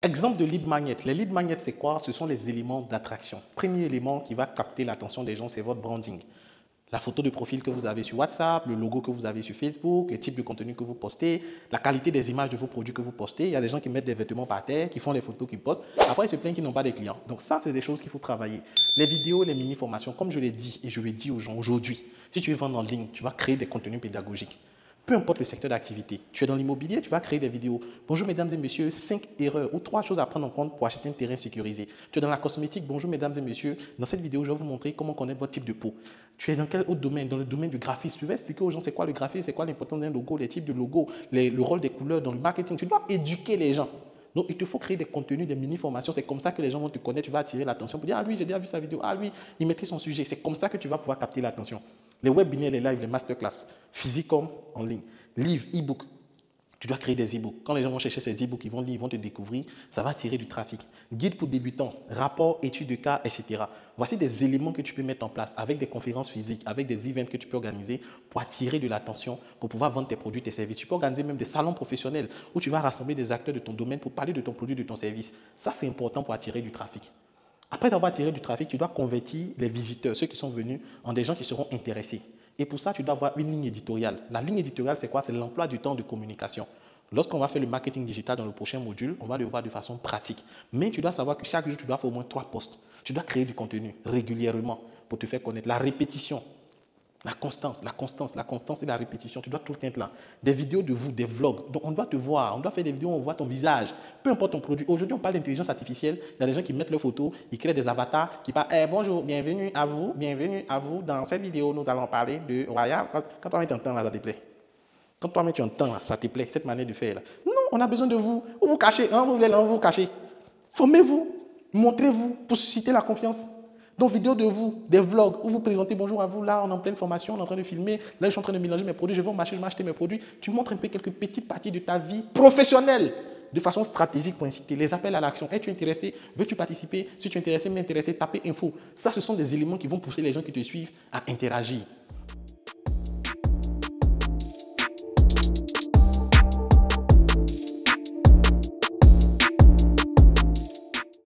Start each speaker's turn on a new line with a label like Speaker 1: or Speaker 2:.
Speaker 1: Exemple de lead magnet. Les lead magnets, c'est quoi? Ce sont les éléments d'attraction. Premier élément qui va capter l'attention des gens, c'est votre branding. La photo de profil que vous avez sur WhatsApp, le logo que vous avez sur Facebook, les types de contenu que vous postez, la qualité des images de vos produits que vous postez. Il y a des gens qui mettent des vêtements par terre, qui font les photos qu'ils postent. Après, ils se plaignent qu'ils n'ont pas de clients. Donc ça, c'est des choses qu'il faut travailler. Les vidéos, les mini-formations, comme je l'ai dit et je le dis aux gens aujourd'hui, si tu veux vendre en ligne, tu vas créer des contenus pédagogiques. Peu importe le secteur d'activité. Tu es dans l'immobilier, tu vas créer des vidéos. Bonjour mesdames et messieurs, 5 erreurs ou 3 choses à prendre en compte pour acheter un terrain sécurisé. Tu es dans la cosmétique, bonjour mesdames et messieurs, dans cette vidéo, je vais vous montrer comment connaître votre type de peau. Tu es dans quel autre domaine? Dans le domaine du graphisme. Tu vas expliquer aux gens c'est quoi le graphisme, c'est quoi l'importance d'un logo, les types de logos, le rôle des couleurs dans le marketing. Tu dois éduquer les gens. Donc, il te faut créer des contenus, des mini-formations. C'est comme ça que les gens vont te connaître. Tu vas attirer l'attention pour dire, ah lui, j'ai déjà vu sa vidéo. Ah lui, il maîtrise son sujet. C'est comme ça que tu vas pouvoir capter l'attention. Les webinaires, les lives, les masterclass, physique comme en ligne. Livres, e-book. Tu dois créer des e-books. Quand les gens vont chercher ces e-books, ils vont lire, ils vont te découvrir. Ça va attirer du trafic. Guide pour débutants, rapport, études de cas, etc. Voici des éléments que tu peux mettre en place avec des conférences physiques, avec des events que tu peux organiser pour attirer de l'attention, pour pouvoir vendre tes produits, tes services. Tu peux organiser même des salons professionnels où tu vas rassembler des acteurs de ton domaine pour parler de ton produit, de ton service. Ça, c'est important pour attirer du trafic. Après avoir attiré du trafic, tu dois convertir les visiteurs, ceux qui sont venus, en des gens qui seront intéressés. Et pour ça, tu dois avoir une ligne éditoriale. La ligne éditoriale, c'est quoi? C'est l'emploi du temps de communication. Lorsqu'on va faire le marketing digital dans le prochain module, on va le voir de façon pratique. Mais tu dois savoir que chaque jour, tu dois faire au moins 3 posts. Tu dois créer du contenu régulièrement pour te faire connaître. La répétition, la constance et la répétition, tu dois tout le temps être là. Des vidéos de vous, des vlogs. Donc on doit te voir, on doit faire des vidéos où on voit ton visage. Peu importe ton produit. Aujourd'hui, on parle d'intelligence artificielle. Il y a des gens qui mettent leurs photos, ils créent des avatars, qui parlent bonjour, bienvenue à vous. Dans cette vidéo, nous allons parler de Royal. Quand toi, tu entends là, ça te plaît. Quand toi-même tu entends là, ça te plaît, cette manière de faire là. Non, on a besoin de vous. Vous vous cachez, hein, vous voulez là, vous vous cachez. Formez-vous, montrez-vous pour susciter la confiance. Donc, vidéo de vous, des vlogs où vous présentez bonjour à vous, là, on est en pleine formation, on est en train de filmer, là, je suis en train de mélanger mes produits, je vais au marché, je vais acheter mes produits. Tu montres un peu quelques petites parties de ta vie professionnelle de façon stratégique pour inciter les appels à l'action. Es-tu intéressé? Veux-tu participer? Si tu es intéressé, m'intéresser, tapez info. Ça, ce sont des éléments qui vont pousser les gens qui te suivent à interagir.